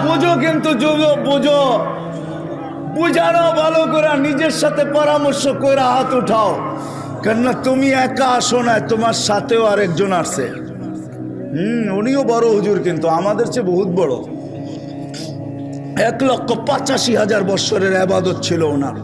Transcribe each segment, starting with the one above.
বুঝো কিন্তু বুঝো, বুঝানো ভালো করে, নিজের সাথে পরামর্শ করে হাত উঠাও। কেননা তুমি একা আসো না, তোমার সাথেও আরেকজন আসছে। উনিও বড় হুজুর, কিন্তু আমাদের চেয়ে বহুত বড়। 1,85,000 বৎসরের ইবাদত ছিল ওনার।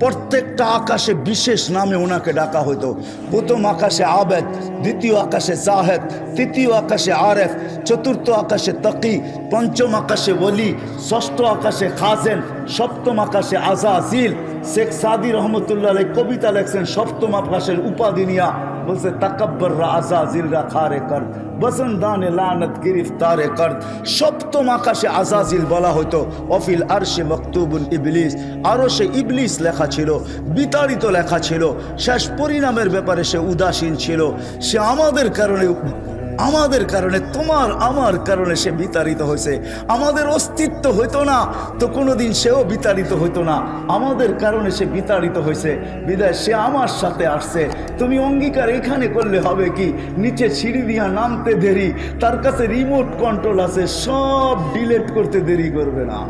প্রত্যেকটা আকাশে বিশেষ নামে ওনাকে ডাকা হতো। প্রথম আকাশে আবেদ, দ্বিতীয় আকাশে জাহেদ, তৃতীয় আকাশে আরেফ, চতুর্থ আকাশে তকি, পঞ্চম আকাশে ওলি, ষষ্ঠ আকাশে খাজেন, সপ্তম আকাশে আজাজিল। শেখ সাদি রহমতুল্লাহ আলাইহি কবিতা লেখছেন সপ্তম আকাশের উপাধি নিয়া, বলছে তাকাব্বর আজাজিল রা খারে কর বসন্দানে লানত গিরফতারে কর। সপ্তম আকাশে আজাজিল বলা হতো। অফিল আরশে মকতুবুল ইবলিস, আরশে ইবলিস লেখা ছিল, বিতাড়িত লেখা ছিল। শেষ পরিণামের ব্যাপারে সে উদাসীন ছিল। সে আমাদের কারণে তোমার আমার কারণে সে বিতাড়িত হয়েছে। আমাদের অস্তিত্ব হইতো না তো কোনোদিন সেও বিতাড়িত হইতো না। আমাদের কারণে সে বিতাড়িত হয়েছে, বিদায় সে আমার সাথে আসছে। তুমি অঙ্গীকার এখানে করলে হবে কি, নিচে সিঁড়ি দিয়া নামতে দেরি, তার কাছে রিমোট কন্ট্রোল আছে, সব ডিলিট করতে দেরি করবে না।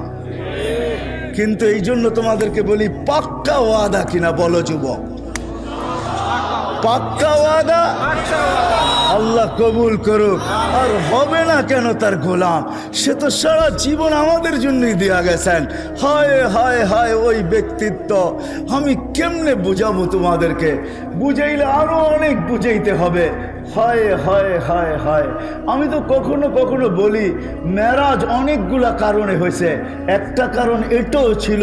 কিন্তু এই জন্য তোমাদেরকে বলি, পাক্কা ওয়াদা কিনা বলো যুবক? পাক্কা ওয়াদা আল্লাহ কবুল করুক। আর হবে না কেন তার গোলাম? সে তো সারা জীবন আমাদের জন্যই দেয়া গেছেন। হায় হায় হায় ওই ব্যক্তিত্ব আমি কেমনে বুঝাবো তোমাদেরকে? বুঝাইলে আরো অনেক বুঝাইতে হবে। হায় হায় হায় হায়, আমি তো কখনো কখনো বলি মেরাজ অনেকগুলা কারণে হয়েছে। একটা কারণ এটাও ছিল,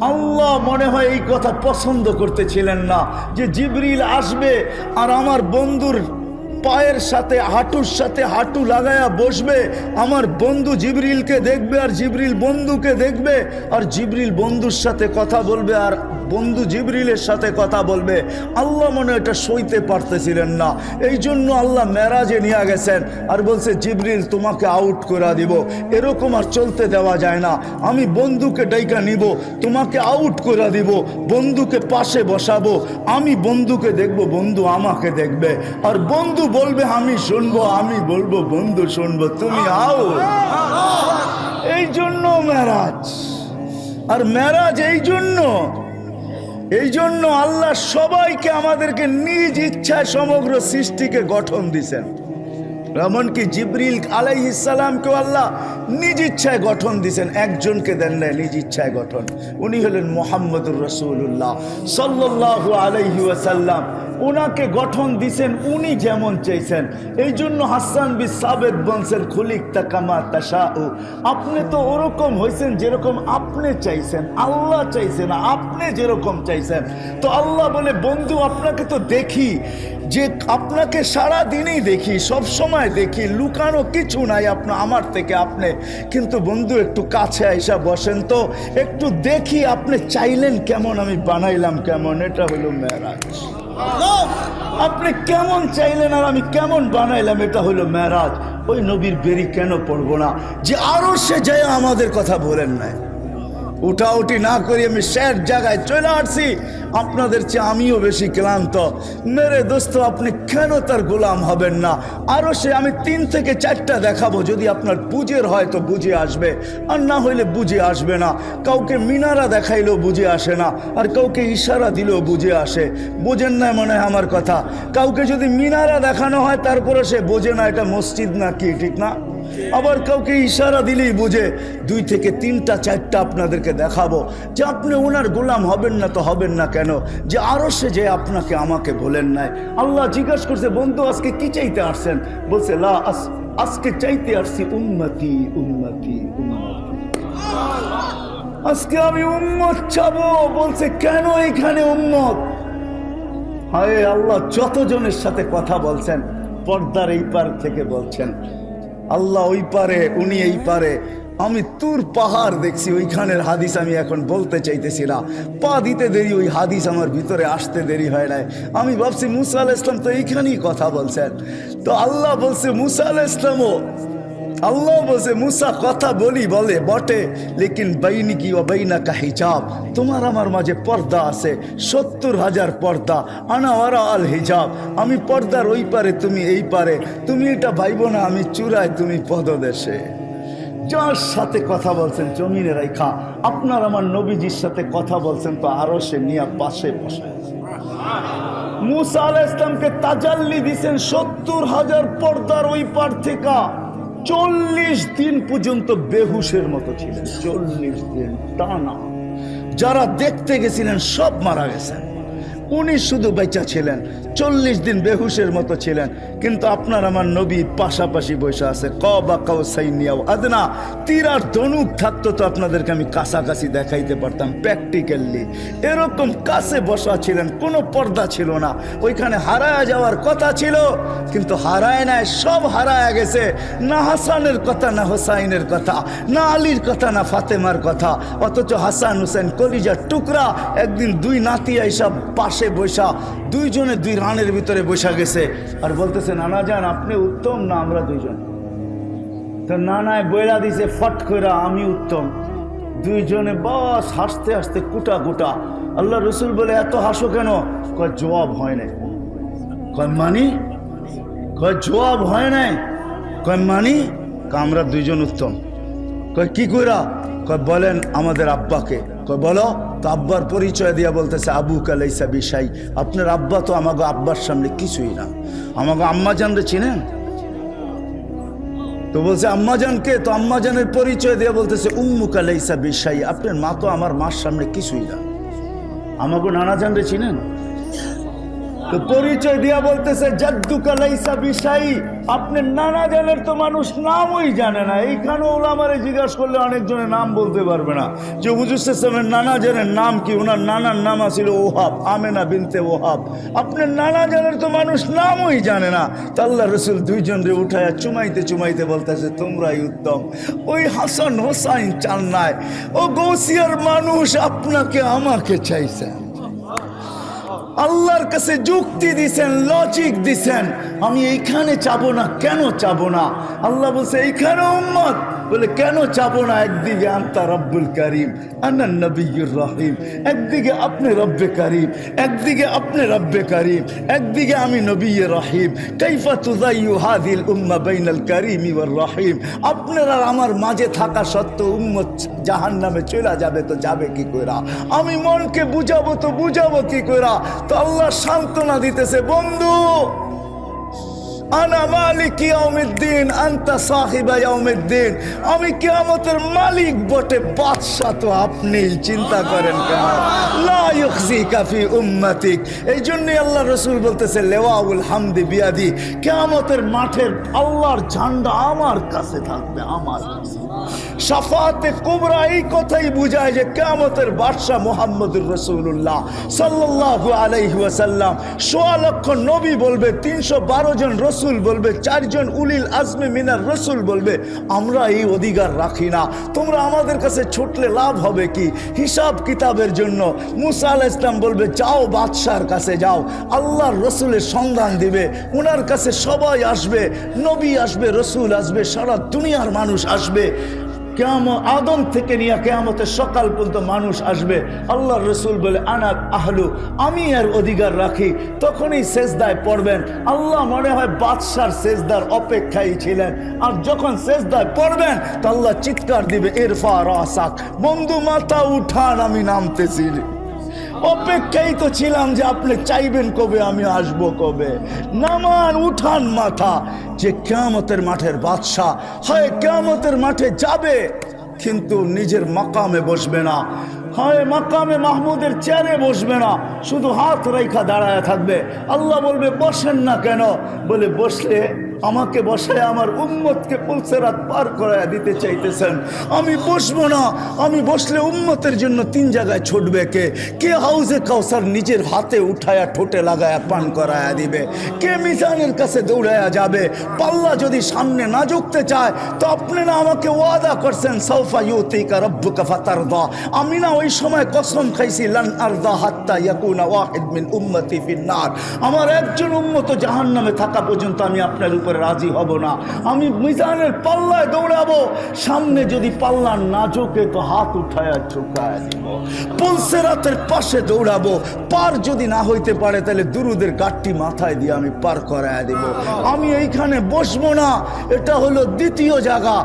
আল্লাহ মনে হয় এই কথা পছন্দ করতেছিলেন না যে জিবরিল আসবে আর আমার বন্ধুর পায়ের সাথে হাঁটুর সাথে হাঁটু লাগায়া বসবে, আমার বন্ধু জিবরিলকে দেখবে আর জিবরিল বন্ধুকে দেখবে, আর জিবরিল বন্ধুর সাথে কথা বলবে আর বন্ধু জিবরিলের সাথে কথা বলবে। আল্লাহ মনে এটা সইতে পারতেছিলেন না, এই জন্য আল্লাহ মেরাজে নিয়ে গেছেন আর বলছে জিবরিল তোমাকে আউট করে দিব। এরকম আর চলতে দেওয়া যায় না। আমি বন্ধুকে ডাইকা নিব, তোমাকে আউট করে দিব, বন্ধুকে পাশে বসাবো, আমি বন্ধুকে দেখব, বন্ধু আমাকে দেখবে, আর বন্ধু বলবে আমি শুনবো, আমি বলবো বন্ধু শুনবো, তুমি আও। এই জন্য মেরাজ। আর মেরাজ এই জন্য আল্লাহ সবাইকে আমাদেরকে নিজ ইচ্ছায় সমগ্র সৃষ্টিকে গঠন দিছেন। এমনকি জিবরিল আলাইহিস সালামকেও আল্লাহ নিজ ইচ্ছায় গঠন দিছেন, একজনকে দেন নাই নিজ ইচ্ছায় গঠন। উনি হলেন মুহাম্মদুর রাসূলুল্লাহ সাল্লাল্লাহু আলাইহি ওয়াসাল্লাম। ওনাকে গঠন দিছেন উনি যেমন চাইছেন। এই জন্য হাসান বিন সাবিত বলছেন খুলিকতা কামা তাশাউ, আপনি তো ওরকম হয়েছেন যেরকম আপনি চাইছেন, আল্লাহ চাইছেন আপনি যেরকম চাইছেন। তো আল্লাহ বলে বন্ধু আপনাকে তো দেখি, যে আপনাকে সারা দিনই দেখি, সব সময় দেখি, লুকানো কিছু নাই আমার থেকে আপনি, কিন্তু বন্ধু একটু কাছে আইসা বসেন তো, একটু দেখি আপনি চাইলেন কেমন, আমি বানাইলাম কেমন। এটা হলো মেরাজ। আপনি কেমন চাইলেন আর আমি কেমন বানাইলাম, এটা হলো মেরাজ। ওই নবীর বেরি কেন পড়বো না যে আরো সে যায় আমাদের কথা বলেন নাই? উঠাউঠি না করি আমি শেষ জায়গায় চলে আসছি। আপনাদের চেয়ে আমিও বেশি ক্লান্ত। মেরে দোস্ত, আপনি কেন তার গোলাম হবেন না? আরো সে আমি 3 থেকে 4টা দেখাবো, যদি আপনার বুঝের হয় তো বুঝে আসবে, আর না হইলে বুঝে আসবে না। কাউকে মিনারা দেখাইলেও বুঝে আসে না, আর কাউকে ইশারা দিলেও বুঝে আসে। বোঝেন না মনে হয় আমার কথা? কাউকে যদি মিনারা দেখানো হয় তারপরে সে বোঝে না এটা মসজিদ না কি, ঠিক না? আবার কাউকে ইশারা দিলেই বুঝে। 2 থেকে 3টা 4টা আপনাদেরকে দেখাবো যে আপনি ওনার গোলাম হবেন না তো হবেন না কেন? যে আরো সে যে আপনাকে আমাকে বলেন নাই। আল্লাহ জিজ্ঞাসা করছে বন্ধু আজকে কি চাইতে আসছেন? বলছে লা আজকে চাইতে আসছি উম্মতি উম্মতি উম্মতি, আজকে আমি উম্মত চাবো। বলছে কেন এখানে উম্মত? হায় আল্লাহ, যতজনের সাথে কথা বলছেন পর্দার এই পার থেকে বলছেন, আল্লাহ ওই পারে উনি এই পারে। আমি তুর পাহাড় দেখছি, ওইখানের হাদিস আমি এখন বলতে চাইতেছি না, পা দিতে দেরি, ওই হাদিস আমার ভিতরে আসতে দেরি হয় নাই। আমি ভাবছি মুসা আলাইহিস সালাম তো এইখানেই কথা বলছেন। তো আল্লাহ বলছে মুসা আলাইহিস সালামও, আল্লাহ বলছে মুসা কথা বলে বটে, লেকিন বাইনিকি ওয়া বাইনাকা হিজাব, তোমার আমার মাঝে পর্দা আছে, 70,000 পর্দা। আনা ওয়ারা আল হিজাব, আমি পর্দার ওই পারে তুমি এই পারে। তুমি এটা ভাইবো না আমি চূড়ায় তুমি পদদেশে। যার সাথে কথা বলছেন জমিনে রাইখা, আপনার আমার নবীজির সাথে কথা বলছেন তো আরো সে নিয়ে পাশে বসে আছে। মুসা আলাইহিস সালামকে তাজাল্লি দিয়েছেন 70,000 পর্দার ওই পার থেকে। 40 দিন পর্যন্ত বেহুশের মতো ছিলেন, 40 দিন টানা। যারা দেখতে গেছিলেন সব মারা গেছেন, উনি শুধু বেঁচে ছিলেন, 40 দিন বেহুশের মতো ছিলেন। কিন্তু আপনার আমার নবী পাশাপাশি বসে আছে। কবা কাউসাইনিয়াও আদনা, তীর আর ধনুক থাকতো তো আপনাদেরকে আমি কাছাকাছি দেখাইতে পারতাম প্র্যাকটিক্যালি। এরকম কাছে বসা ছিলেন, কোনো পর্দা ছিল না। ওইখানে হারায় যাওয়ার কথা ছিল, কিন্তু হারায় নাই, সব হারায় গেছে। না হাসানের কথা, না হোসাইনের কথা, না আলীর কথা, না ফাতেমার কথা। অথচ হাসান হুসেন কলিজার টুকরা একদিন দুই নাতি আইসা পাশে বসা, দুইজনে দুই রানের ভিতরে বসা গেছে আর বলতেছে, নানা যান আপনি উত্তম না আমরা দুইজন? তো নানায় বইলা দিছে ফট করে, আমি উত্তম। দুইজনে বাস হাসতে হাসতে কুটা কুটা। আল্লাহ রসুল বলে, এত হাসো কেন? কয় জবাব হয় নাই। কয় মানি? কয় জবাব হয় নাই। কয় মানি? আমরা দুইজন উত্তম। কয় কি কইরা? কয় বলেন আমাদের আব্বাকে। কয় বলো তো। আব্বার পরিচয় দিয়া বলতেছে, আবু কালাইসা বিশাই, আপনার আব্বা তো আমাকে আব্বার সামনে কিছুই না। আমাকে আম্মা জানরে চিনেন? তো বলছে আম্মাজানকে। তো আম্মাজানের পরিচয় দিয়ে বলতেছে, উম্মু কালাইসা বিশাই, আপনার মা তো আমার মার সামনে কিছুই না। আমাকে নানা জানরে চিনেন? তো পরিচয় দিয়া বলতেছে, জাদ্দু কালাইসা বিশাই, আপনার নানা জানের তো মানুষ নামই জানে না। এইখানে ওলামারে জিজ্ঞাসা করলে অনেকজনের নাম বলতে পারবে না যে হুজুর সাল্লাল্লাহু নানা জানের নাম কি। ওনার নানার নাম ছিল ওহাব, আমেনা বিনতে ওহাব। আপনার নানা জানের তো মানুষ নামই জানে না। তো আল্লাহ রসুল দুইজনরে উঠায়া চুমাইতে চুমাইতে বলতেছে, তোমরাই উত্তম। ওই হাসান হোসাইন চান নাই, ও গৌসিয়ার মানুষ আপনাকে আমাকে চাইছে। আল্লাহর কাছে যুক্তি দিছেন, লজিক দিছেন, আমি এইখানে চাবো না। কেন চাবো না? আল্লাহ বলছে এইখানে উম্মত, বলে কেন চাবো না? একদিকে আনতা রব্বুল করিম, আনা নবিয়্যুর রহিম। একদিকে আপনি রব্বে করিম, একদিকে আপনি রব্বে করিম, একদিকে আমি নবিয়্যুর রহিম। কাইফা তুযায়্যু হাযিল উম্মাহ বাইনাল করিমি ওয়ার রহিম। আপনারা আমার মাঝে থাকা সত্ত্বেও উম্মত জাহান্নামে চলে যাবে, তো যাবে কি কইরা? আমি মনকে বুঝাবো তো বুঝাবো কি কইরা? তো আল্লাহ সান্ত্বনা দিতেছে, বন্ধু আনা মালিক ইয়াউমিদ্দিন আনতা সাহিবা ইয়াউমিদ্দিন। আমি কিয়ামতের মালিক বটে, বাদশা তো আপনিই। চিন্তা করেন কেন? লা ইউখজিকা ফি উম্মাতিক। এই জন্যই আল্লাহ রসুল বলতেছে, লেওয়াউল হামদি বিয়াদি, কিয়ামতের মাঠের আল্লাহর ঝান্ডা আমার কাছে থাকবে, আমার কাছে। শাফাতে কুবরা এই কথাই বুঝায় যে কিয়ামতের বাদশা মুহাম্মদুর রাসূলুল্লাহ সাল্লাল্লাহু আলাইহি ওয়াসাল্লাম। ১৬ লক্ষ নবী বলবে, ৩১২ জন রসুল বলবে, 4 জন উলিল আজমে মিনার রসুল বলবে, আমরা এই অধিকার রাখি না। তোমরা আমাদের কাছে ছুটলে লাভ হবে কি? হিসাব কিতাবের জন্য। মুসা আলাইহিস সালাম বলবে, যাও বাদশার কাছে যাও, আল্লাহর রসুলের সন্ধান দিবে। ওনার কাছে সবাই আসবে, নবী আসবে, রসুল আসবে, সারা দুনিয়ার মানুষ আসবে। কিয়ামত আদম থেকে নিয়ে কিয়ামতের সকাল পর্যন্ত মানুষ আসবে। আল্লাহর রসুল বলে, আনা আহলু, আমি এর অধিকার রাখি। তখনই সেজদায় পড়বেন। আল্লাহ মনে হয় বাদশার সেজদার অপেক্ষায় ছিলেন। আর যখন সেজদায় পড়বেন তো আল্লাহ চিৎকার দিবে, ইরফা রাসাক, বন্ধু মাথা উঠান, আমি নামতেছি। অপেক্ষাই তো ছিলাম যে আপনি চাইবেন কবে, আমি আসব কবে। নামান, উঠান মাথা। যে কিয়ামতের মাঠের বাদশা হয় কিয়ামতের মাঠে যাবে, কিন্তু নিজের মাকামে বসবে না, হয় মাকামে মাহমুদের চেয়ারে বসবে না, শুধু হাত রেখা দাঁড়ায় থাকবে। আল্লাহ বলবে, বসেন না কেন? বলে, বসলে আমাকে বসায় আমার উম্মতকে পুলসেরাত পার করায় দিতে চাইতেছেন। আমি বসবো না। আমি বসলে উম্মতের জন্য 3 জায়গায় ছুটবে কে হাউজে কাউসার নিজের হাতে উঠায়া ঠোঁটে লাগায়া পান করায়া দিবে, কে মিজানের কাছে দৌড়ায়া যাবে। পাল্লা যদি সামনে না ঝুঁকতে চায় তো আপনি না আমাকে ওয়াদা করছেন, সাউফা ইউতিকা রাব্বুকা ফাতারদা। আমি না ওই সময় কসম খাইছি, লান আরদা হাত্তা ইয়াকুনা ওয়াহিদ মিন উম্মতি ফিন্নার। আমার একজন উম্মত জাহান্নামে থাকা পর্যন্ত আমি আপনার উপরে রাজি হব না। আমি মিজানের পাল্লায় দৌড়াবো, সামনে যদি পাল্লা না ঝুঁকে তো হাত উঠায়া ঝুঁকায় দিব। পুলসেরাতের পাশে দৌড়াবো, পার যদি না হইতে পারে তাহলে দুরুদের গাঠটি মাথায় দিয়ে আমি পার করায় দিব। আমি এইখানে বসবো না। এটা হলো দ্বিতীয় জায়গা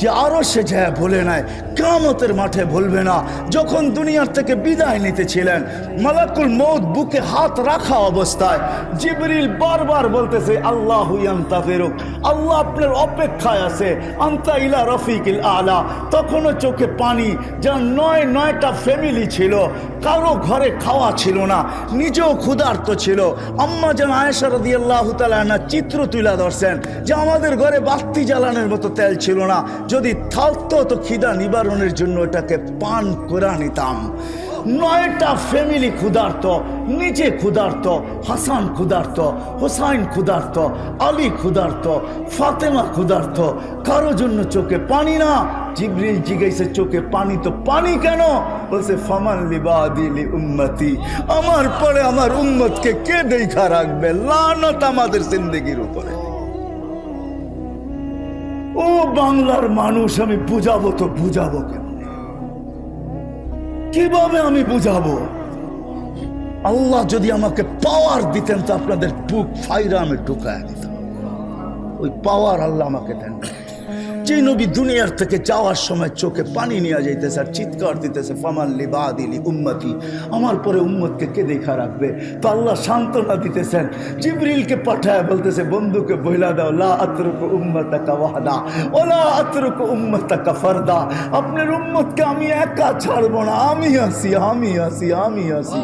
যে আরো সে যায় বলে নাই, কিয়ামতের মাঠে বলবে না। যখন দুনিয়ার থেকে বিদায় নিতেছিলেন, মালাকুল মউত বুকে হাত রাখা অবস্থায় জিবরিল বারবার বলতেছে আল্লাহু ইয়ান্তাযিরুক, আল্লাহ আপনার অপেক্ষায় আছে, আনতা ইলা রফিকিল আলা। তখনও চোখে পানি। যা নয়টা ফ্যামিলি ছিল, কারো ঘরে খাওয়া ছিল না, নিজেও ক্ষুধার্ত ছিল। আম্মা জান আয়েশা রাদিয়াল্লাহু তাআলা আনহা চিত্র তুলে ধরছেন যে আমাদের ঘরে বাতি জ্বালানোর মতো তেল ছিল না, যদি থাকতো তো খিদা নিবারণের জন্য এটাকে পান করে নিতাম। 9টা ফ্যামিলি ক্ষুধার্ত, নিজে ক্ষুধার্ত, হাসান ক্ষুধার্ত, হোসাইন ক্ষুধার্ত, আলী ক্ষুধার্ত, ফাতেমা ক্ষুধার্ত, কারো জন্য চোখে পানি না। জিবরিল জিজ্ঞাসা চোখে পানি তো পানি কেন? বলছে ফামান লিবাদি লি উম্মতি, আমার পরে আমার উম্মতকে কে দেখা রাখবে? লানত আমাদের জিন্দেগির উপরে। ও বাংলার মানুষ, আমি বুঝাবো তো বুঝাবো কেন? কিভাবে আমি বুঝাবো? আল্লাহ যদি আমাকে পাওয়ার দিতেন তো আপনাদের বুক ফাইরা আমি ঢুকায় দিতাম। ওই পাওয়ার আল্লাহ আমাকে দেন। যে নবী দুনিয়ার থেকে যাওয়ার সময় চোখে পানি নিয়ে যাইতেছে আর চিৎকার দিতেছে ফামান লিবাদি লি উম্মতি, আমার পরে উম্মতকে কে দেখা রাখবে? তো আল্লাহ সান্ত্বনা দিতেছেন, জিবরিলকে পাঠায় বলতেছে বন্ধুকে বইলা দাও লা আতরুকু উম্মতাকা ওয়াহদা ওয়ালা আতরুকু উম্মতাকা ফারদা, আপনার উম্মতকে আমি একা ছাড়বো না, আমি আছি, আমি আছি, আমি আছি।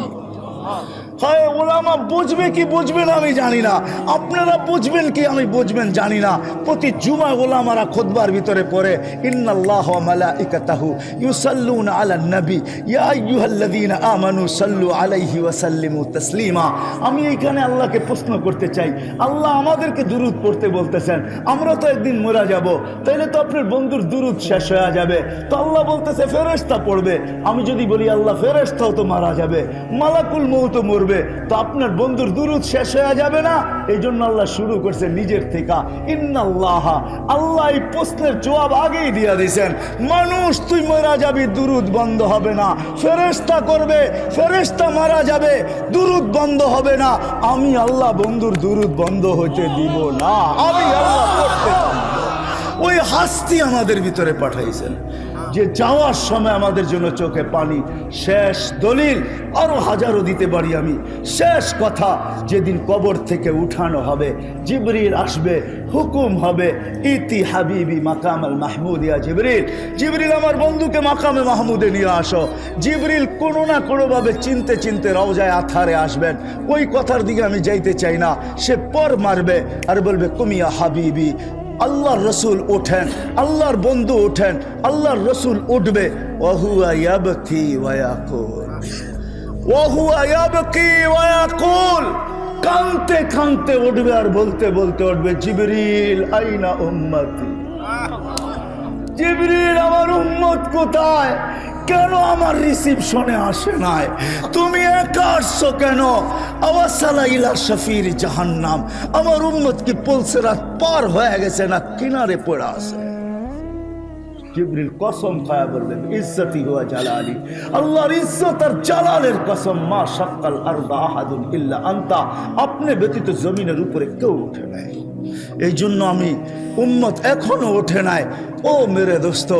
হয় ওলামা বুঝবে কি বুঝবে না আমি জানি না, আপনারা বুঝবেন কি আমি বুঝবেন জানি না। প্রতি জুমা ওলামারা খুতবার ভিতরে পড়ে ইন্নাল্লাহা ওয়া মালাইকাতাহু ইউসাল্লুনা আলান নবী ইয়া আইয়ুহাল্লাযীনা আমানু সাল্লু আলাইহি ওয়া সাল্লিমু তাসলিমা। আমি এইখানে আল্লাহকে প্রশ্ন করতে চাই, আল্লাহ আমাদেরকে দুরূদ পড়তে বলতেছেন, আমরা তো একদিন মরা যাব, তাইলে তো আপনার বন্ধুর দুরূদ শেষ হয়ে যাবে। তো আল্লাহ বলতেছে ফেরেশতা পড়বে। আমি যদি বলি আল্লাহ ফেরেশতাও তো মারা যাবে, মালাকুল মউত মরবে, তো আপনার বন্ধুর দুরূদ শেষ হয়ে যাবে না? এই জন্য আল্লাহ শুরু করছে নিজের থেকে ইন্নাল্লাহা। আল্লাহ এই প্রশ্নের জবাব আগেই দিয়ে দিয়েছেন, মানুষ তুই মারা যাবি, দুরূদ বন্ধ হবে না। ফেরেশতা করবে, ফেরেশতা মারা যাবে, দুরূদ বন্ধ হবে না। আমি আল্লাহ বন্ধুর দুরূদ বন্ধ হতে দিব না, আমি আল্লাহ করতে দিব। ওই হাস্তি আমাদের ভিতরে পাঠাইছেন যে যাওয়ার সময় আমাদের জন্য চোখে পানি। শেষ দলিল আরো হাজারো দিতে পারি আমি। শেষ কথা, যেদিন কবর থেকে উঠানো হবে, জিবরিল আসবে, হুকুম হবে ইতি হাবিবি মাকাম আল মাহমুদ, ইয়া জিবরিল, জিবরিল আমার বন্ধুকে মাকামে মাহমুদে নিয়ে আসো। জিবরিল কোনো না কোনোভাবে চিনতে চিনতে রওজায়ে আথারে আসবেন। ওই কথার দিকে আমি যাইতে চাই না। সে পর মারবে আর বলবে কুমিয়া হাবিবি। আল্লাহর রসুল ওঠেন, আল্লাহর বন্ধু ওঠেন, আল্লাহর রসুল উঠবে, ওয়াহুয়া ইয়াবকি ওয়া ইয়াকুল, ওয়াহুয়া ইয়াবকি ওয়া ইয়াকুল, কাঁদতে কাঁদতে উঠবে আর বলতে বলতে উঠবে জিবরিল আইনা উম্মতি, জিবরিল আমার উম্মত কোথায়? কেন আমার রিসিপশনে আসে নাই? তুমি একা আসছো কেন? আওয়াসালা ইলা শাফির জাহান্নাম, আমার উম্মত কি পুলসিরাত পার হয়ে গেছে না কিনারে পড়ে আছে? জিবরিল কসম খায়া বললেন ইজ্জতি ওয়া জালালি, আল্লাহর ইজ্জত আর জালালের কসম, মা শাক্কাল আরদা আহাদুন ইল্লা আনতা, আপনি ব্যতীত জমিনের উপরে কেউ ওঠে নাই। এই জন্য আমি উম্মত এখনো ওঠে নাই। ও মেরে দোস্ত,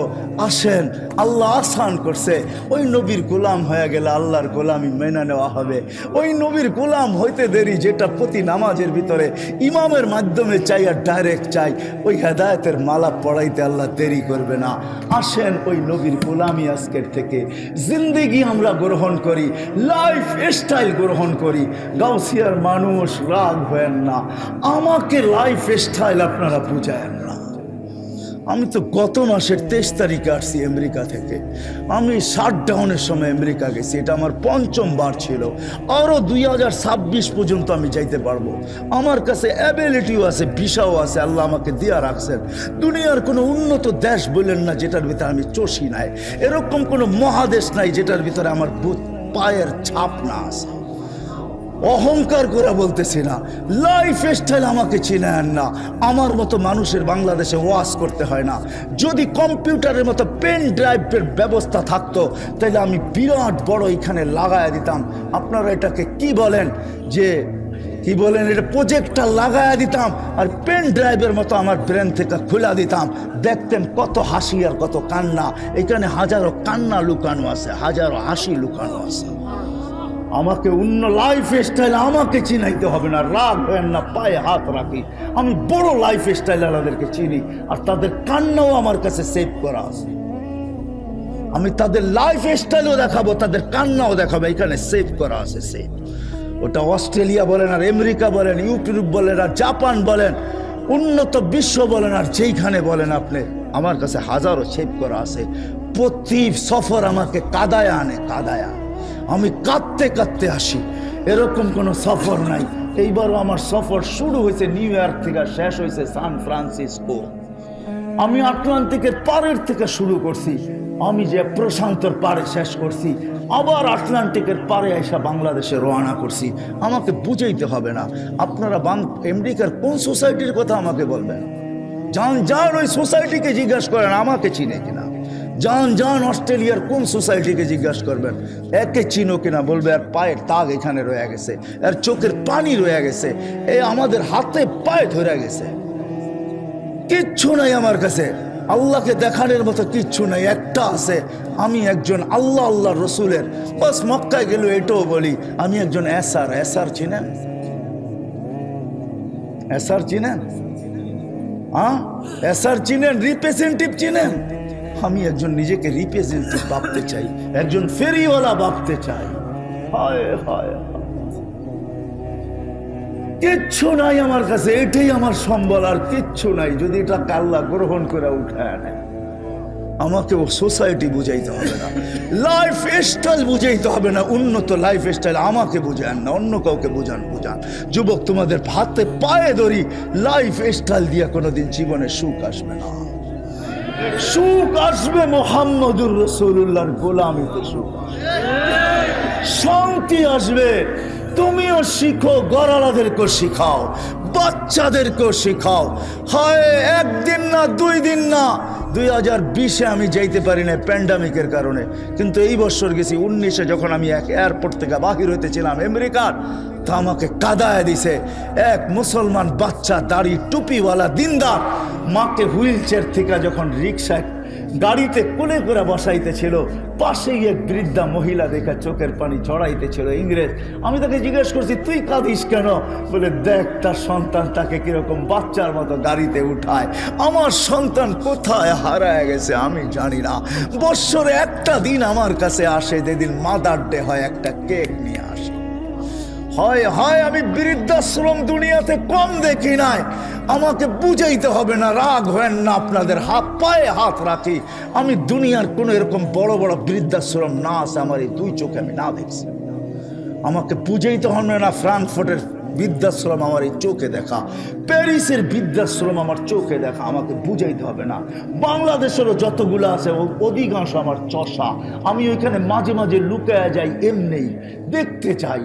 আসেন, আল্লাহ আসান করছে। ওই নবীর গোলাম হয়ে গেলে আল্লাহর গোলামি মেনে নেওয়া হবে। ওই নবীর গোলাম হইতে দেরি, যেটা প্রতি নামাজের ভিতরে ইমামের মাধ্যমে চাই আর ডাইরেক্ট চাই, ওই হেদায়েতের মালা পড়াইতে আল্লাহ দেরি করবে না। আসেন ওই নবীর গোলামি আজকের থেকে জিন্দেগি আমরা গ্রহণ করি, লাইফ স্টাইল গ্রহণ করি। গাউসিয়ার মানুষ রাগ হয়েন না, আমাকে লাইফ স্টাইল আপনারা বুঝায়েন না। আমি তো গত মাসের 23 তারিখে আসছি আমেরিকা থেকে। আমি শাটডাউনের সময় আমেরিকা গেছি, এটা আমার 5ম বার ছিল। আরও 2026 পর্যন্ত আমি যাইতে পারবো। আমার কাছে অ্যাবিলিটিও আছে, ভিসাও আছে, আল্লাহ আমাকে দিয়া রাখছেন। দুনিয়ার কোনো উন্নত দেশ বললেন না যেটার ভিতরে আমি চষি নাই, এরকম কোনো মহাদেশ নাই যেটার ভিতরে আমার পায়ের ছাপ না আছে। অহংকার করে বলতেছি না, লাইফ স্টাইল আমাকে চিনেন না। আমার মতো মানুষের বাংলাদেশে ওয়াজ করতে হয় না। যদি কম্পিউটারের মতো পেন ড্রাইভের ব্যবস্থা থাকতো তাহলে আমি বিরাট বড় এখানে লাগায় দিতাম। আপনারা এটাকে কি বলেন, যে কি বলেন, এটা প্রজেক্টর লাগায়া দিতাম আর পেন ড্রাইভের মতো আমার ব্রেন থেকে খুলে দিতাম, দেখতেন কত হাসি আর কত কান্না। এখানে হাজারো কান্না লুকানো আছে, হাজারো হাসি লুকানো আছে। আমাকে অন্য লাইফ স্টাইল আমাকে চিনাইতে হবে না, রাগ হয় না, পায়ে হাত রাখি। আমি বড় লাইফ স্টাইল ওদেরকে চিনি আর তাদের কান্নাও আমার কাছে সেভ করা আছে। আমি তাদের লাইফ স্টাইলও দেখাবো, তাদের কান্নাও দেখাবো, এখানে সেভ করা আছে। সেভ ওটা অস্ট্রেলিয়া বলেন আর আমেরিকা বলেন, ইউরোপ বলেন আর জাপান বলেন, উন্নত বিশ্ব বলেন আর যেইখানে বলেন আপনি, আমার কাছে হাজারো সেভ করা আছে। প্রতি সফর আমাকে কাদায় আনে, কাদায়া আমি কাঁদতে কাঁদতে আসি। এরকম কোনো সফর নাই। এইবারও আমার সফর শুরু হয়েছে নিউ ইয়র্ক থেকে, শেষ হয়েছে সান ফ্রান্সিসকো। আমি আটলান্টিকের পাড়ের থেকে শুরু করছি, আমি যে প্রশান্তর পাড়ে শেষ করছি, আবার আটলান্টিকের পাড়ে এসে বাংলাদেশে রওনা করছি। আমাকে বুঝাইতে হবে না। আপনারা আমেরিকার কোন সোসাইটির কথা আমাকে বলবেন, যান ওই সোসাইটিকে জিজ্ঞাসা করেন আমাকে চিনে কিনা। যান অস্ট্রেলিয়ার কোন সোসাইটিকে জিজ্ঞাসা করবেন, একে চিনো কিনা, বলবে আর পায়ের দাগ এখানে রয়ে গেছে, আর চোখের পানি রয়ে গেছে, এই আমাদের হাতে পায়ে ধরে গেছে। কিচ্ছু নাই আমার কাছে, আল্লাহকে দেখানোর মতো কিচ্ছু নাই। একটা আছে, আমি একজন আল্লাহ রসুলের, বাস মক্কায় গেল এটাও বলি আমি একজন এসার চিনেন? এসার চিনেন? এসার চিনেন? রিপ্রেজেন্টেটিভ চিনেন? আমি একজন নিজেকে রিপ্রেজেন্টেটিভ ভাবতে চাই, একজন ফেরিওয়ালা ভাবতে চাই। হায় হায়, কিচ্ছু নাই আমার কাছে, এটাই আমার সম্বল, আর কিচ্ছু নাই। যদি এটা আল্লাহ গ্রহণ করে উঠায় আনে, আমাকে ও সোসাইটি বুঝাইতে হবে না, লাইফ স্টাইল বুঝাইতে হবে না, উন্নত লাইফ স্টাইল আমাকে বুঝান না, অন্য কাউকে বুঝান। যুবক, তোমাদের হাতে পায়ে ধরি, লাইফ স্টাইল দিয়ে কোনোদিন জীবনে সুখ আসবে না। সুখ আসবে মুহাম্মদুর রাসূলুল্লাহর গোলামিতে, সুখ শান্তি আসবে। তুমিও শিখো, গড়ালাদেরকেও শিখাও, বাচ্চাদেরকেও শিখাও। হয় একদিন না, 2 দিন না, 2020-এ আমি যাইতে পারি না প্যান্ডামিকের কারণে, কিন্তু এই বছর গেছি 19-এ, যখন আমি এক এয়ারপোর্ট থেকে বাহির হইতেছিলাম আমেরিকার, তা আমাকে কাদায় দিছে এক মুসলমান বাচ্চা, দাড়ি টুপিওয়ালা দিনদার, মাকে হুইল চেয়ার থেকে যখন রিক্সায় গাড়িতে কোলে করে বসাইতেছিল, পাশেই এক বৃদ্ধা মহিলা দেখে চোখের পানি ঝরাইতেছিল, ইংরেজ। আমি তাকে জিজ্ঞেস করছি, তুই কাঁদিস কেন? বলে, দেখ তার সন্তান তাকে কিরকম বাচ্চার মতো গাড়িতে উঠায়। আমার সন্তান কোথায় হারায় গেছে আমি জানি না। বৎসরে একটা দিন আমার কাছে আসে, যেদিন মাদার ডে হয়, একটা কেক নিয়ে আসে। হয় আমি বৃদ্ধাশ্রম দুনিয়াতে কম দেখি নাই। আমাকে বুঝাইতে হবে না, রাগ হয় না, আপনাদের পায়ে হাত রাখি। আমি দুনিয়ার কোনো এরকম বড় বড় বৃদ্ধাশ্রম না আছে আমার এই 2 চোখে আমি না দেখছি। আমাকে বুঝাইতে হবে না, ফ্রাঙ্কফুর্টের বৃদ্ধাশ্রম আমার এই চোখে দেখা, প্যারিসের বৃদ্ধাশ্রম আমার চোখে দেখা, আমাকে বুঝাইতে হবে না। বাংলাদেশেরও যতগুলো আছে অধিকাংশ আমার চষা। আমি ওইখানে মাঝে মাঝে লুকায়া যাই, এমনি দেখতে চাই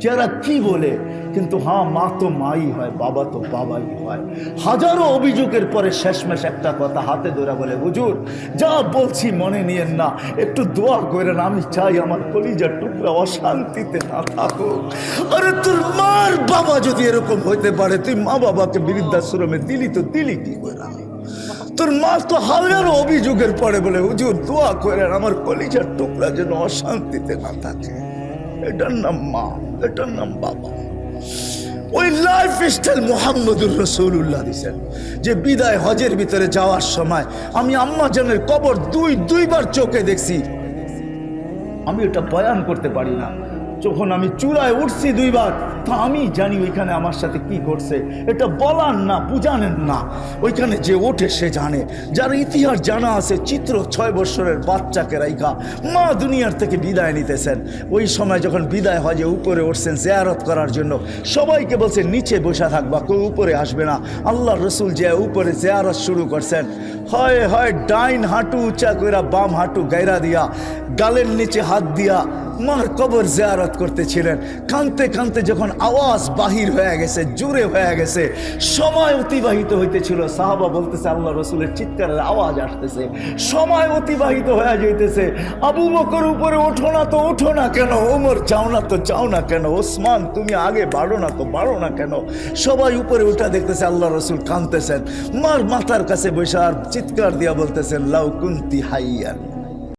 যারা কি বলে। কিন্তু মা তো মাই হয়, বাবা তো বাবাই হয়। হাজারো অভিযোগের পরে শেষমেশ একটা কথা হাতে ধরে বলে, হুজুর যা বলছি মনে নিয়েন না, একটু দোয়া করেন, আমি চাই আমার কলিজার টুকরা অশান্তিতে না থাকুক। আরে তোর মার বাবা যদি এরকম হইতে পারে, তুই মা বাবাকে বৃদ্ধাশ্রমে দিলি তো দিলি কি করে? তোর মা তো হাজারো অভিযোগের পরে বলে, হুজুর দোয়া করেন আমার কলিজার টুকরা যেন অশান্তিতে না থাকে। এটার নাম মা, এটার নাম বাবা। ওই লাইফ স্টাইল মুহাম্মদুর রাসূলুল্লাহ দিয়েছেন, যে বিদায় হজের ভিতরে যাওয়ার সময় আমি আম্মা জানের কবর দুইবার চোখে দেখছি। আমি এটা বয়ান করতে পারি না। যখন আমি চূড়ায় উঠছি 2 বার, তা আমি জানি ওইখানে আমার সাথে কি করছে। এটা বলার না, বুঝানেন না, ওইখানে যে ওঠে সে জানে। যার ইতিহাস জানা আছে, চিত্র 6 বছরের বাচ্চাকে রাইখা মা দুনিয়ার থেকে বিদায় নিতেছেন। ওই সময় যখন বিদায় হজে উপরে উঠছেন জিয়ারত করার জন্য, সবাইকে বলছে নিচে বসে থাকবা, কেউ উপরে আসবে না। আল্লাহ রসুল যে উপরে জিয়ারত শুরু করছেন, হয় ডাইন হাঁটু উঁচা কইরা বাম হাঁটু গায়রা দিয়া, গালের নিচে হাত দিয়া মার কবর জিয়ারত করতেছিলেন। কানতে কানতে যখন আওয়াজ বাহির হয়ে গেছে, জোরে হয়ে গেছে, সময় অতিবাহিত হইতেছিল। সাহাবা বলতেছে আল্লাহ রসুলের চিৎকারের আওয়াজ আসতেছে, সময় অতিবাহিত হয়ে যাইতেছে। আবু বকর উপরে ওঠো না তো ওঠো না কেন, ওমর যাও না তো যাও না কেন, ওসমান তুমি আগে বাড়ো না তো বাড়ো না কেন। সবাই উপরে উঠা দেখতেছে আল্লাহ রসুল কাঁদতেছেন, মার মাথার কাছে বসে আর চিৎকার দিয়া বলতেছেন লাউ কুনতি হাইয়ান,